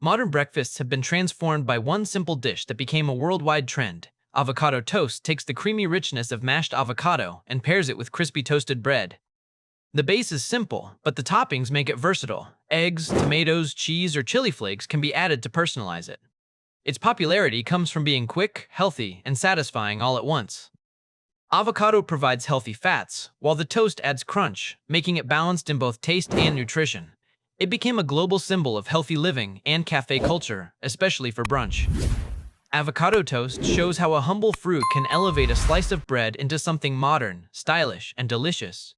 Modern breakfasts have been transformed by one simple dish that became a worldwide trend. Avocado toast takes the creamy richness of mashed avocado and pairs it with crispy toasted bread. The base is simple, but the toppings make it versatile. Eggs, tomatoes, cheese, or chili flakes can be added to personalize it. Its popularity comes from being quick, healthy, and satisfying all at once. Avocado provides healthy fats, while the toast adds crunch, making it balanced in both taste and nutrition. It became a global symbol of healthy living and cafe culture, especially for brunch. Avocado toast shows how a humble fruit can elevate a slice of bread into something modern, stylish, and delicious.